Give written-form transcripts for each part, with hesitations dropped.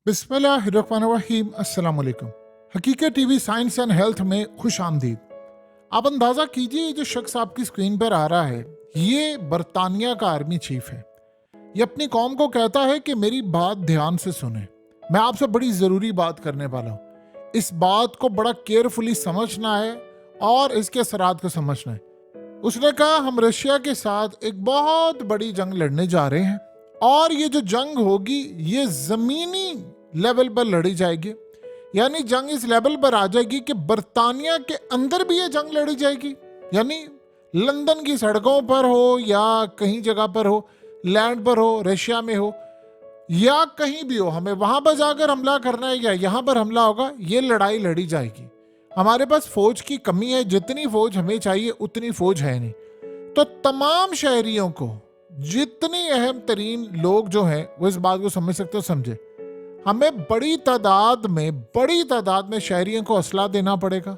बिस्मिल्लाहिर्रहमानिर्रहीम। अस्सलाम वालेकुम। हकीकत टीवी साइंस एंड हेल्थ में खुश आमदीद। आप अंदाज़ा कीजिए, ये जो शख्स आपकी स्क्रीन पर आ रहा है, ये बरतानिया का आर्मी चीफ है। ये अपनी कौम को कहता है कि मेरी बात ध्यान से सुने, मैं आपसे बड़ी ज़रूरी बात करने वाला हूँ। इस बात को बड़ा केयरफुली समझना है और इसके असरात को समझना है। उसने कहा, हम रशिया के साथ एक बहुत बड़ी जंग लड़ने जा रहे हैं और ये जो जंग होगी ये ज़मीनी लेवल पर लड़ी जाएगी। यानी जंग इस लेवल पर आ जाएगी कि बरतानिया के अंदर भी ये जंग लड़ी जाएगी। यानी लंदन की सड़कों पर हो या कहीं जगह पर हो, लैंड पर हो, रशिया में हो या कहीं भी हो, हमें वहां पर जाकर हमला करना है या यहां पर हमला होगा, ये लड़ाई लड़ी जाएगी। हमारे पास फौज की कमी है, जितनी फौज हमें चाहिए उतनी फौज है नहीं। तो तमाम शहरियों को, जितनी अहम तरीन लोग जो हैं वो इस बात को समझ सकते हो, समझे। हमें बड़ी तादाद में शहरियों को असला देना पड़ेगा,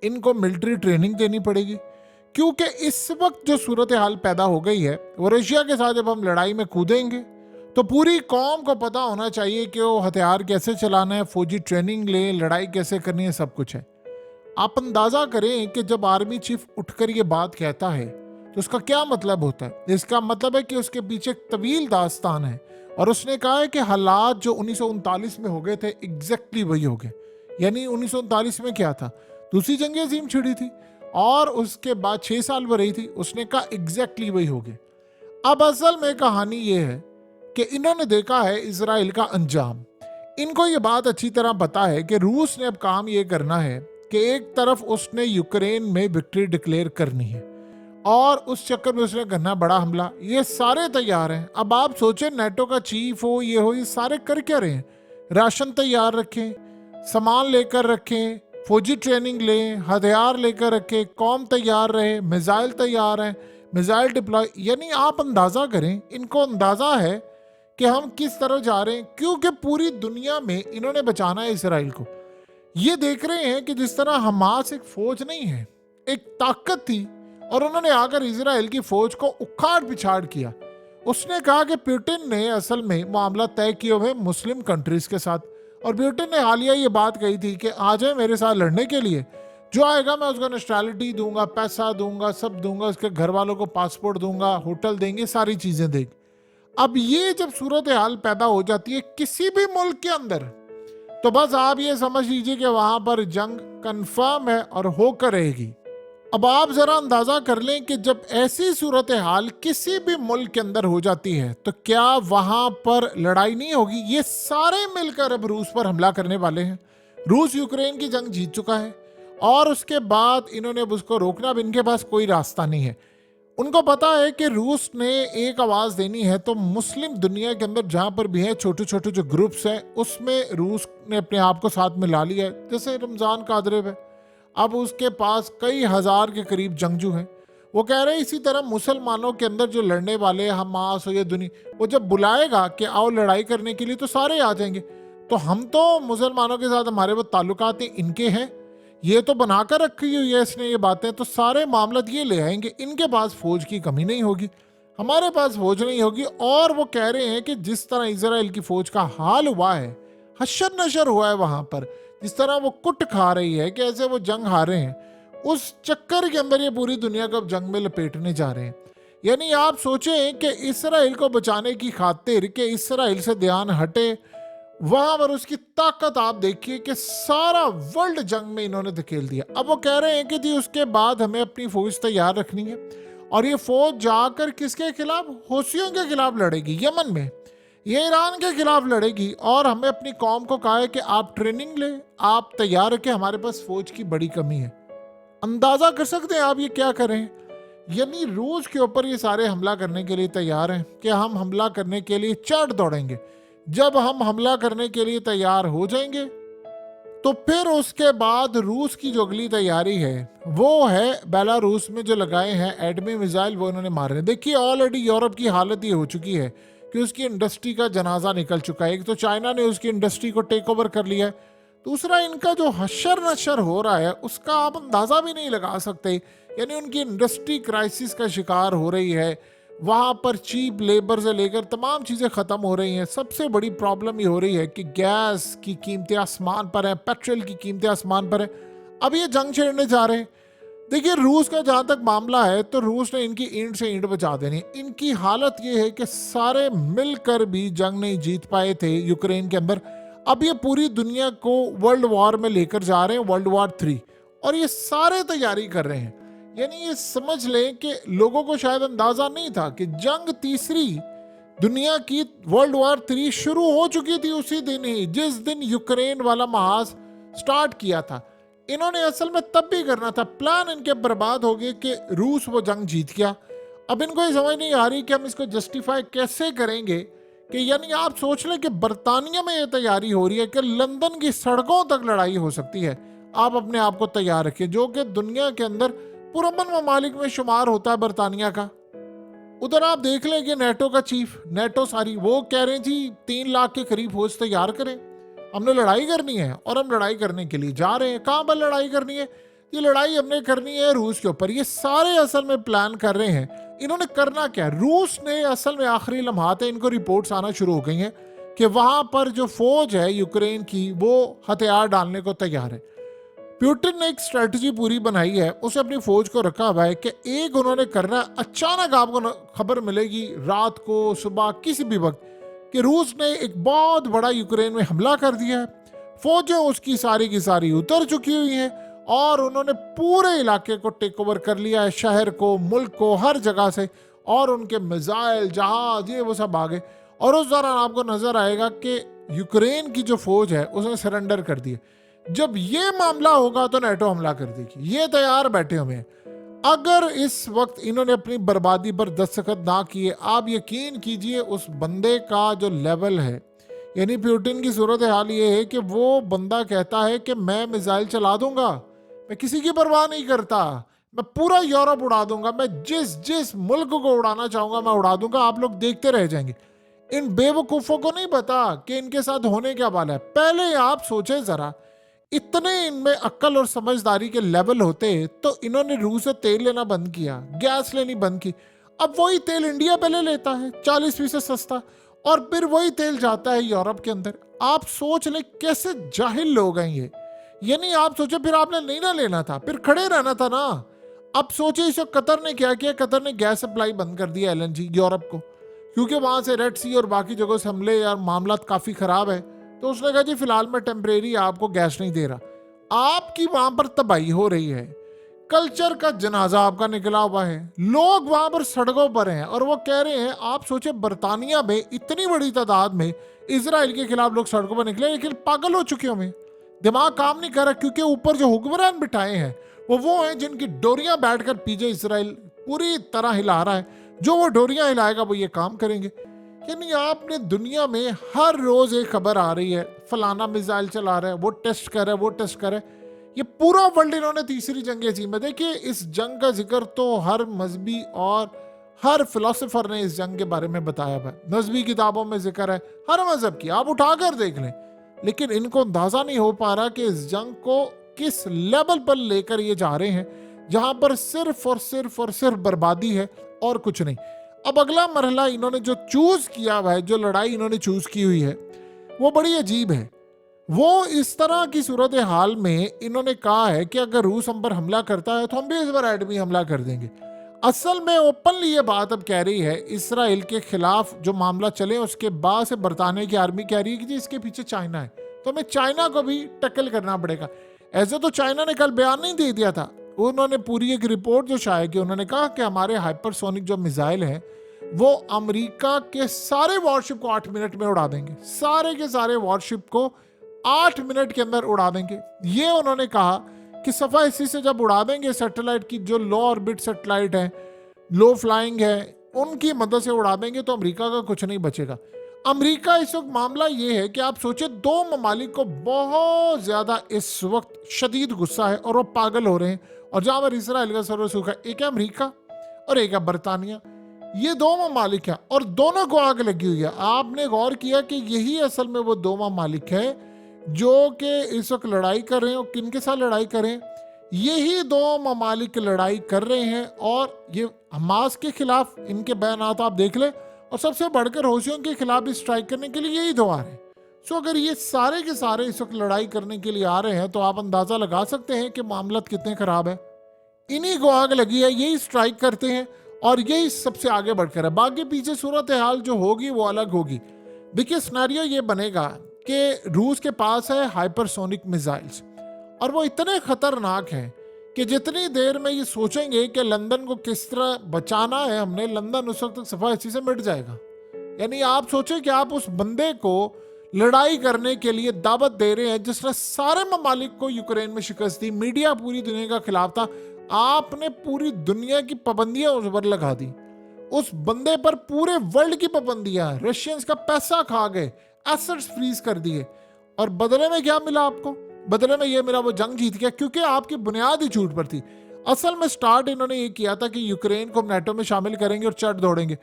इनको मिलिट्री ट्रेनिंग देनी पड़ेगी, क्योंकि इस वक्त जो सूरत हाल पैदा हो गई है वो रशिया के साथ जब हम लड़ाई में कूदेंगे तो पूरी कौम को पता होना चाहिए कि वो हथियार कैसे चलाना है, फौजी ट्रेनिंग ले, लड़ाई कैसे करनी है, सब कुछ है। आप अंदाजा करें कि जब आर्मी चीफ उठकर ये बात कहता है तो उसका क्या मतलब होता है। इसका मतलब है कि उसके पीछे एक तवील दास्तान है और उसने कहा है कि हालात जो 1939 में हो गए थे एग्जैक्टली वही हो गए। यानी 1939 में क्या था, दूसरी जंग अजीम छिड़ी थी और उसके बाद 6 साल वो रही थी। उसने कहा एग्जैक्टली वही हो गए। अब असल में कहानी ये है कि इन्होंने देखा है इजराइल का अंजाम। इनको ये बात अच्छी तरह पता है कि रूस ने अब काम ये करना है कि एक तरफ उसने यूक्रेन में विक्ट्री डिक्लेयर करनी है और उस चक्कर में उसने करना बड़ा हमला। ये सारे तैयार हैं। अब आप सोचें, नेटो का चीफ हो, ये हो, ये सारे कर क्या रहे हैं। राशन तैयार रखें, सामान लेकर रखें, फौजी ट्रेनिंग लें, हथियार लेकर रखें, कौम तैयार रहे, मिसाइल तैयार हैं, मिसाइल डिप्लॉय। यानी आप अंदाज़ा करें, इनको अंदाज़ा है कि हम किस तरह जा रहे हैं, क्योंकि पूरी दुनिया में इन्होंने बचाना है इसराइल को। ये देख रहे हैं कि जिस तरह हमास एक फौज नहीं है, एक ताकत थी और उन्होंने आकर इजराइल की फौज को उखाड़ पिछाड़ किया। उसने कहा कि पुतिन ने असल में मामला तय किए हुए मुस्लिम कंट्रीज के साथ, और पुतिन ने हालिया ये बात कही थी कि आ जाए मेरे साथ लड़ने के लिए, जो आएगा मैं उसको नेशनैलिटी दूंगा, पैसा दूंगा, सब दूंगा, उसके घर वालों को पासपोर्ट दूंगा, होटल देंगे, सारी चीजें देंगे। अब ये जब सूरत हाल पैदा हो जाती है किसी भी मुल्क के अंदर, तो बस आप ये समझ लीजिए कि वहां पर जंग कंफर्म है और होकर रहेगी। अब आप जरा अंदाजा कर लें कि जब ऐसी सूरत हाल किसी भी मुल्क के अंदर हो जाती है तो क्या वहां पर लड़ाई नहीं होगी। ये सारे मिलकर अब रूस पर हमला करने वाले हैं। रूस यूक्रेन की जंग जीत चुका है और उसके बाद इन्होंने अब उसको रोकना, अब इनके पास कोई रास्ता नहीं है। उनको पता है कि रूस ने एक आवाज देनी है तो मुस्लिम दुनिया के अंदर जहां पर भी है छोटे छोटे जो ग्रुप्स हैं उसमें रूस ने अपने आप को साथ मिला लिया है। जैसे रमजान कादरेव है, अब उसके पास कई हजार के करीब जंगजू हैं। वो कह रहे हैं इसी तरह मुसलमानों के अंदर जो लड़ने वाले हमास हो या दुनिया, वो जब बुलाएगा कि आओ लड़ाई करने के लिए तो सारे आ जाएंगे। तो हम तो मुसलमानों के साथ हमारे वो ताल्लुकात इनके हैं, ये तो बनाकर रखी हुई है इसने ये बातें, तो सारे मामला ये ले आएंगे। इनके पास फौज की कमी नहीं होगी, हमारे पास फौज नहीं होगी। और वो कह रहे हैं कि जिस तरह इजराइल की फौज का हाल हुआ है, हशर नशर हुआ है वहां पर, जिस तरह वो कुट खा रही है, कैसे वो जंग हारे हैं, उस चक्कर के अंदर ये पूरी दुनिया को अब जंग में लपेटने जा रहे हैं। यानी आप सोचें कि इसराइल को बचाने की खातिर कि इसराइल से ध्यान हटे, वहां पर उसकी ताकत आप देखिए कि सारा वर्ल्ड जंग में इन्होंने धकेल दिया। अब वो कह रहे हैं कि जी उसके बाद हमें अपनी फौज तैयार रखनी है और ये फौज जाकर किसके खिलाफ, हौसियों के खिलाफ लड़ेगी, यमन में, ये ईरान के खिलाफ लड़ेगी। और हमें अपनी कौम को कहा है कि आप ट्रेनिंग ले, आप तैयार रखें, हमारे पास फौज की बड़ी कमी है। अंदाजा कर सकते हैं आप ये क्या करें। यानी रूस के ऊपर ये सारे हमला करने के लिए तैयार हैं कि हम हमला करने के लिए चढ़ दौड़ेंगे। जब हम हमला करने के लिए तैयार हो जाएंगे तो फिर उसके बाद रूस की जो अगली तैयारी है वो है बेलारूस में जो लगाए हैं एटमी मिसाइल, वो उन्होंने मारे। देखिए ऑलरेडी यूरोप की हालत ये हो चुकी है कि उसकी इंडस्ट्री का जनाजा निकल चुका है। एक तो चाइना ने उसकी इंडस्ट्री को टेक ओवर कर लिया है, दूसरा इनका जो हशर नशर हो रहा है उसका आप अंदाजा भी नहीं लगा सकते। यानी उनकी इंडस्ट्री क्राइसिस का शिकार हो रही है, वहाँ पर चीप लेबर से लेकर तमाम चीज़ें ख़त्म हो रही हैं। सबसे बड़ी प्रॉब्लम ये हो रही है कि गैस की कीमतें आसमान पर हैं, पेट्रोल की कीमतें आसमान पर हैं। अब ये जंग छेड़ने जा रहे हैं। देखिए, रूस का जहाँ तक मामला है तो रूस ने इनकी ईंट से ईंट बचा देनी है। इनकी हालत ये है कि सारे मिलकर भी जंग नहीं जीत पाए थे यूक्रेन के अंदर। अब ये पूरी दुनिया को वर्ल्ड वॉर में लेकर जा रहे हैं, वर्ल्ड वॉर 3, और ये सारे तैयारी कर रहे हैं। यानी ये समझ लें कि लोगों को शायद अंदाजा नहीं था कि जंग तीसरी दुनिया की वर्ल्ड वॉर 3 शुरू हो चुकी थी उसी दिन ही जिस दिन यूक्रेन वाला महाज स्टार्ट किया था। इन्होंने असल में तब भी करना था। प्लान इनके बर्बाद हो गए कि रूस वो जंग जीत गया। अब इनको ये समझ नहीं आ रही कि हम इसको जस्टिफाई कैसे करेंगे कि यानी आप सोच लें कि बर्तानिया में ये तैयारी हो रही है कि लंदन की सड़कों तक लड़ाई हो सकती है। आप अपने आप को तैयार रखिए, जो कि दुनिया के अंदर पुरअमन ममालिक में शुमार होता है बर्तानिया का। उधर आप देख लें कि नेटो का चीफ, नेटो सारी, वो कह रहे हैं जी 3 लाख के करीब फौज तैयार करें, हमने लड़ाई करनी है। और हम लड़ाई करने के लिए जा रहे हैं। कहाँ पर लड़ाई करनी है? ये लड़ाई हमने करनी है रूस के ऊपर। ये सारे असल में प्लान कर रहे हैं। इन्होंने करना क्या? रूस ने असल में आखिरी लम्हात है, इनको रिपोर्ट्स आना शुरू हो गई हैं कि वहां पर जो फौज है यूक्रेन की वो हथियार डालने को तैयार है। प्यूटिन ने एक स्ट्रेटजी पूरी बनाई है, उसे अपनी फौज को रखा हुआ है कि एक उन्होंने करना, अचानक आपको खबर मिलेगी रात को, सुबह, किसी भी वक्त, कि रूस ने एक बहुत बड़ा यूक्रेन में हमला कर दिया है। फौजें उसकी सारी की सारी उतर चुकी हुई हैं और उन्होंने पूरे इलाके को टेक ओवर कर लिया है, शहर को, मुल्क को, हर जगह से। और उनके मिसाइल, जहाज, ये वो सब आ गए। और उस दौरान आपको नजर आएगा कि यूक्रेन की जो फौज है उसने सरेंडर कर दिया। जब ये मामला होगा तो नेटो हमला कर देगी। ये तैयार बैठे हुए हैं। अगर इस वक्त इन्होंने अपनी बर्बादी पर दस्तखत ना किए, आप यकीन कीजिए उस बंदे का जो लेवल है, यानी प्यूटिन की सूरत हाल ये है कि वो बंदा कहता है कि मैं मिसाइल चला दूंगा, मैं किसी की परवाह नहीं करता, मैं पूरा यूरोप उड़ा दूंगा, मैं जिस जिस मुल्क को उड़ाना चाहूंगा मैं उड़ा दूंगा, आप लोग देखते रह जाएंगे। इन बेवकूफों को नहीं पता कि इनके साथ होने क्या वाला है। पहले आप सोचे जरा, इतने इनमें अक्ल और समझदारी के लेवल होते तो इन्होंने रूस से तेल लेना बंद किया, गैस लेनी बंद की। अब वही तेल इंडिया पहले लेता है 40% सस्ता, और फिर वही तेल जाता है यूरोप के अंदर। आप सोच ले कैसे जाहिल लोग हैं ये। यानी आप सोचे फिर आपने नहीं ना लेना था, फिर खड़े रहना था ना। अब सोचे इस कतर ने क्या किया, कतर ने गैस सप्लाई बंद कर दिया LNG यूरोप को, क्योंकि वहां से रेड सी और बाकी जगहों से हमले यार मामला काफी खराब है। तो उसने कहा जी फिलहाल मैं टेम्परेरी आपको गैस नहीं दे रहा। आपकी वहां पर तबाही हो रही है, कल्चर का जनाजा आपका निकला हुआ है, लोग वहां पर सड़कों पर हैं और वो कह रहे हैं। आप सोचे बर्तानिया में इतनी बड़ी तादाद में इजराइल के खिलाफ लोग सड़कों पर निकले, लेकिन पागल हो चुके हैं, दिमाग काम नहीं कर रहा, क्योंकि ऊपर जो हुक्मरान बिठाए हैं वो हैं जिनकी डोरियां बैठकर पीछे इसराइल पूरी तरह हिला रहा है। जो वो डोरियां हिलाएगा वो ये काम करेंगे। यानी आपने दुनिया में हर रोज एक खबर आ रही है, फलाना मिसाइल चला रहा है, वो टेस्ट कर रहा है, वो टेस्ट कर रहा है। ये पूरा वर्ल्ड इन्होंने तीसरी जंग अजीम में। देखिए, इस जंग का जिक्र तो हर मजहबी और हर फिलोसोफर ने इस जंग के बारे में बताया है। मजहबी किताबों में जिक्र है हर मजहब की, आप उठाकर देख लें। लेकिन इनको अंदाजा नहीं हो पा रहा कि इस जंग को किस लेवल पर लेकर ये जा रहे हैं, जहां पर सिर्फ और सिर्फ और सिर्फ बर्बादी है और कुछ नहीं। अब अगला मरहला इन्होंने जो चूज किया हुआ है, जो लड़ाई इन्होंने चूज की हुई है, वो बड़ी अजीब है। वो इस तरह की सूरत हाल में इन्होंने कहा है कि अगर रूस हम पर हमला करता है तो हम भी इस बार एटमी हमला कर देंगे। असल में ओपनली ये बात अब कह रही है, इसराइल के खिलाफ जो मामला चले उसके बाद से बरतानिया की आर्मी कह रही है कि जी इसके पीछे चाइना है, तो हमें चाइना को भी टैकल करना पड़ेगा। ऐसे तो चाइना ने कल बयान नहीं दे दिया था, उन्होंने पूरी एक रिपोर्ट जो शाया की, उन्होंने कहा कि हमारे हाइपरसोनिक जो मिसाइल हैं वो अमेरिका के सारे वॉरशिप को 8 मिनट में उड़ा देंगे, सारे के सारे वॉरशिप को 8 मिनट के अंदर उड़ा देंगे। ये उन्होंने कहा कि सफा इसी से जब उड़ा देंगे सैटेलाइट की, जो लो ऑर्बिट सैटेलाइट है, लो फ्लाइंग है, उनकी मदद से उड़ा देंगे तो अमेरिका का कुछ नहीं बचेगा। अमेरिका इस वक्त मामला ये है कि आप सोचे दो ममालिक को बहुत ज्यादा इस वक्त शदीद गुस्सा है और वो पागल हो रहे हैं। और जहां पर इसराइल का सर्व सुख है, एक है अमेरिका और एक है बरतानिया। ये दो ममालिक हैं और दोनों को आग लगी हुई है। आपने गौर किया कि यही असल में वो दो ममालिक है जो कि इस वक्त लड़ाई कर रहे हैं। और किन के साथ लड़ाई कर रहे हैं? यही दो ममालिक लड़ाई कर रहे हैं और ये हमास के खिलाफ इनके बयानात आप देख ले, और सबसे बढ़कर हौसियों के खिलाफ भी स्ट्राइक करने के लिए यही दो आ रहे हैं। सो अगर ये सारे के सारे इस वक्त लड़ाई करने के लिए आ रहे हैं तो आप अंदाजा लगा सकते हैं कि मामला कितने खराब है। इन्हीं को आग लगी है, यही स्ट्राइक करते हैं और यही सबसे आगे बढ़कर है। बाकी पीछे सूरत हाल जो होगी वो अलग होगी। देखिए सिनेरियो ये बनेगा कि रूस के पास है हाइपरसोनिक मिसाइल्स और वो इतने खतरनाक हैं कि जितनी देर में ये सोचेंगे कि लंदन को किस तरह बचाना है हमने, लंदन उस वक्त तक सफा इसी से मिट जाएगा। यानी आप सोचें कि आप उस बंदे को लड़ाई करने के लिए दावत दे रहे हैं जिसने सारे ममालिक को यूक्रेन में शिकस्त दी, मीडिया पूरी दुनिया का खिलाफ था, आपने पूरी दुनिया की पाबंदियां उस पर लगा दी, उस बंदे पर पूरे वर्ल्ड की पाबंदियां, रशियंस का पैसा खा गए, एसेट्स फ्रीज कर दिए, और बदले में क्या मिला आपको? बदले में ये मिला वो जंग जीत गया क्योंकि आपकी बुनियाद ही झूठ पर थी। असल में स्टार्ट इन्होंने ये किया था कि यूक्रेन को हम नेटो में शामिल करेंगे और चढ़ दौड़ेंगे।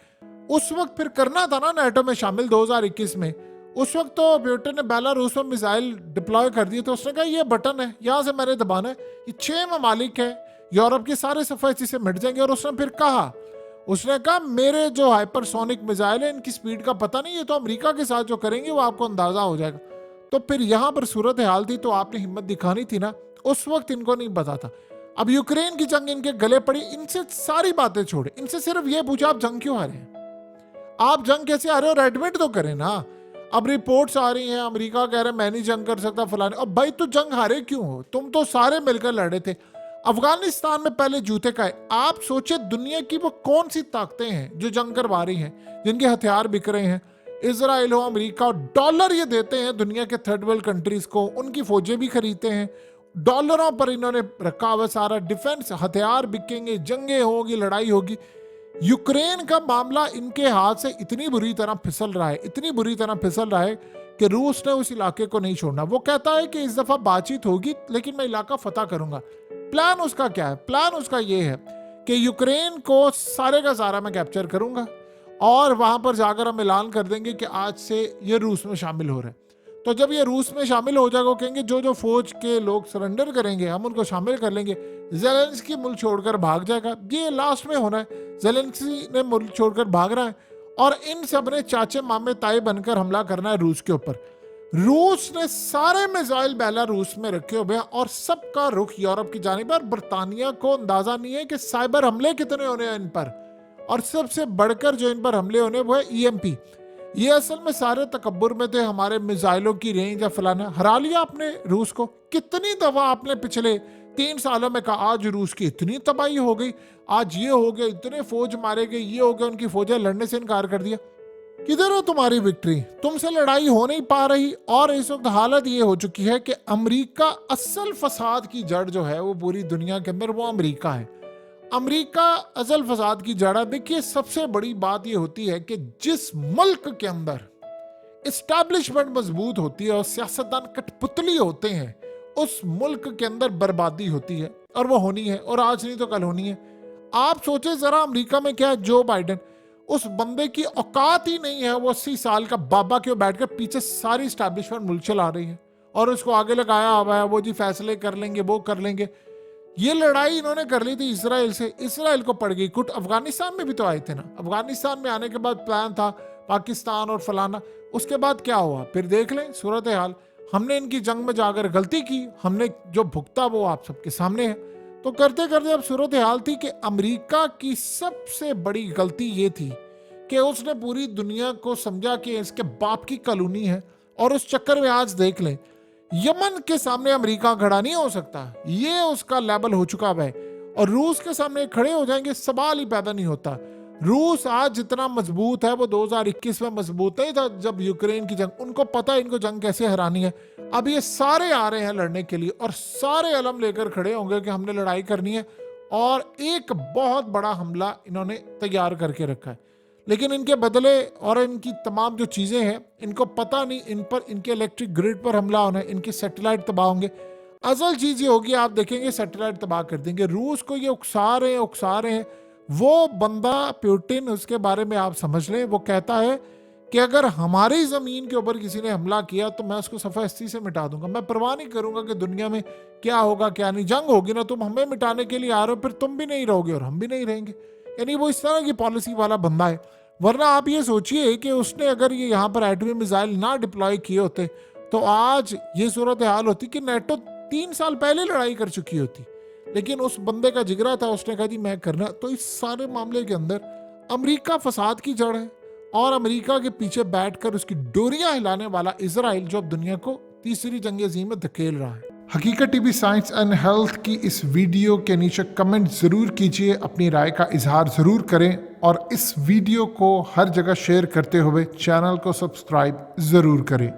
उस वक्त फिर करना था ना नेटो में शामिल 2021 में। उस वक्त तो पुतिन ने बेलारूस में मिसाइल डिप्लॉय कर दिए, तो उसने कहा ये बटन है, यहाँ से मैंने दबाना है, ये 6 ममालिक है यूरोप के, सारे सफा इसी से मिट जाएंगे। और उसने फिर कहा, उसने कहा मेरे जो हाइपरसोनिक मिसाइल है इनकी स्पीड का पता नहीं, ये तो अमेरिका के साथ जो करेंगे वो आपको अंदाजा हो जाएगा। तो फिर यहां पर सूरत हाल थी तो आपने हिम्मत दिखानी थी ना, उस वक्त इनको नहीं पता था। अब यूक्रेन की जंग इनके गले पड़ी, इनसे सारी बातें छोड़े, इनसे सिर्फ ये पूछा आप जंग क्यों हारे हैं, आप जंग कैसे हारे हो, एडमिट तो करें ना। अब रिपोर्ट्स आ रही हैं अमेरिका कह रहे मैं नहीं जंग कर सकता फलाने, अब भाई तू जंग हारे क्यों हो, तुम तो सारे मिलकर लड़े थे। अफगानिस्तान में पहले जूते का है। आप सोचे दुनिया की वो कौन सी ताकतें हैं जो जंग करवा रही हैं, जिनके हथियार बिक रहे हैं, इसराइल हो, अमेरिका, डॉलर ये देते हैं दुनिया के थर्ड वर्ल्ड कंट्रीज को, उनकी फौजें भी खरीदते हैं, डॉलरों पर इन्होंने रखा हुआ सारा डिफेंस, हथियार बिकेंगे, जंगें होगी, लड़ाई होगी। यूक्रेन का मामला इनके हाथ से इतनी बुरी तरह फिसल रहा है, इतनी बुरी तरह फिसल रहा है कि रूस ने उस इलाके को नहीं छोड़ना। वो कहता है कि इस दफा बातचीत होगी लेकिन मैं इलाका फतह करूंगा। प्लान उसका क्या है? प्लान उसका ये है कि यूक्रेन को सारे का सारा मैं कैप्चर करूंगा और वहां पर जाकर हम ऐलान कर देंगे कि आज से ये रूस में शामिल हो रहे हैं। तो जब ये रूस में शामिल हो जाएगा, वो कहेंगे जो जो फौज के लोग सरेंडर करेंगे हम उनको शामिल कर लेंगे। जेलेंस्की मुल्क छोड़कर भाग जाएगा, ये लास्ट में होना है। जेलेंस्की ने मुल्क छोड़कर भाग रहा है और इन सब ने चाचे मामे ताए बनकर हमला करना है रूस के ऊपर। रूस ने सारे मिसाइल बेलारूस में रखे हुए हैं और सबका रुख यूरोप की जानिब है। बर्तानिया को अंदाजा नहीं है कि साइबर हमले कितने होने हैं इन पर, और सबसे बढ़कर जो इन पर हमले होने वो है ईएमपी। ये असल में सारे तकब्बुर में थे, हमारे मिसाइलों की रेंज या फलाना। हरा लिया आपने रूस को, कितनी दफा आपने पिछले 3 सालों में कहा आज रूस की इतनी तबाही हो गई, आज ये हो गया, इतने फौज मारे गए, ये हो गया, उनकी फौजें लड़ने से इनकार कर दिया। किधर हो तुम्हारी विक्ट्री? तुमसे लड़ाई हो नहीं पा रही। और इस वक्त हालत ये हो चुकी है कि अमेरिका, असल फसाद की जड़ जो है वो पूरी दुनिया के अंदर वो अमेरिका है। अमेरिका असल फसाद की जड़ है। देखिए सबसे बड़ी बात ये होती है कि जिस मुल्क के अंदर इस्टेब्लिशमेंट मजबूत होती है और सियासतदान कठपुतली होते हैं, उस मुल्क के अंदर बर्बादी होती है, और वो होनी है, और आज नहीं तो कल होनी है। आप सोचे जरा अमेरिका में क्या है, जो बाइडेन, उस बंदे की औकात ही नहीं है, वो 80 साल का बाबा क्यों बैठकर पीछे सारी स्टैब्लिशमेंट मुल्क चला रही है और उसको आगे लगाया हुआ है वो जी फैसले कर लेंगे, वो कर लेंगे। ये लड़ाई इन्होंने कर ली थी इसराइल से, इसराइल को पड़ गई कुट। अफगानिस्तान में भी तो आए थे ना, अफगानिस्तान में आने के बाद प्लान था पाकिस्तान और फलाना, उसके बाद क्या हुआ फिर देख लें सूरत हाल। हमने इनकी जंग में जाकर गलती की, हमने जो भुगता वो आप सबके सामने है। तो करते करते अब सूरत हाल थी कि अमेरिका की सबसे बड़ी गलती ये थी कि उसने पूरी दुनिया को समझा कि इसके बाप की कॉलोनी है, और उस चक्कर में आज देख लें यमन के सामने अमेरिका खड़ा नहीं हो सकता, ये उसका लेवल हो चुका है। और रूस के सामने खड़े हो जाएंगे, सवाल ही पैदा नहीं होता। रूस आज जितना मजबूत है वो 2021 में मजबूत नहीं था जब यूक्रेन की जंग, उनको पता है इनको जंग कैसे हरानी है। अब ये सारे आ रहे हैं लड़ने के लिए और सारे अलम लेकर खड़े होंगे कि हमने लड़ाई करनी है, और एक बहुत बड़ा हमला इन्होंने तैयार करके रखा है। लेकिन इनके बदले और इनकी तमाम जो चीजें हैं, इनको पता नहीं इन पर, इनके इलेक्ट्रिक ग्रिड पर हमला होना है, इनके सैटेलाइट तबाह होंगे। असल चीज ये होगी, आप देखेंगे सैटेलाइट तबाह कर देंगे। रूस को ये उकसा रहे हैं। वो बंदा पुतिन, उसके बारे में आप समझ लें, वो कहता है कि अगर हमारी ज़मीन के ऊपर किसी ने हमला किया तो मैं उसको सफ़ास्ती से मिटा दूंगा। मैं परवाह नहीं करूंगा कि दुनिया में क्या होगा क्या नहीं। जंग होगी ना, तुम हमें मिटाने के लिए आ रहे हो, फिर तुम भी नहीं रहोगे और हम भी नहीं रहेंगे। यानी वो इस तरह की पॉलिसी वाला बंदा है। वरना आप ये सोचिए कि उसने अगर ये यहाँ पर एटमी मिसाइल ना डिप्लॉय किए होते तो आज ये सूरत हाल होती कि नेटो 3 साल पहले लड़ाई कर चुकी होती। लेकिन उस बंदे का जिगरा था, उसने कहा जी मैं करना। तो इस सारे मामले के अंदर अमेरिका फसाद की जड़ है और अमेरिका के पीछे बैठकर उसकी डोरियां हिलाने वाला इजराइल, जो अब दुनिया को तीसरी जंग अज़ीम में धकेल रहा है। हकीकत टीवी साइंस एंड हेल्थ की इस वीडियो के नीचे कमेंट ज़रूर कीजिए, अपनी राय का इजहार ज़रूर करें और इस वीडियो को हर जगह शेयर करते हुए चैनल को सब्सक्राइब ज़रूर करें।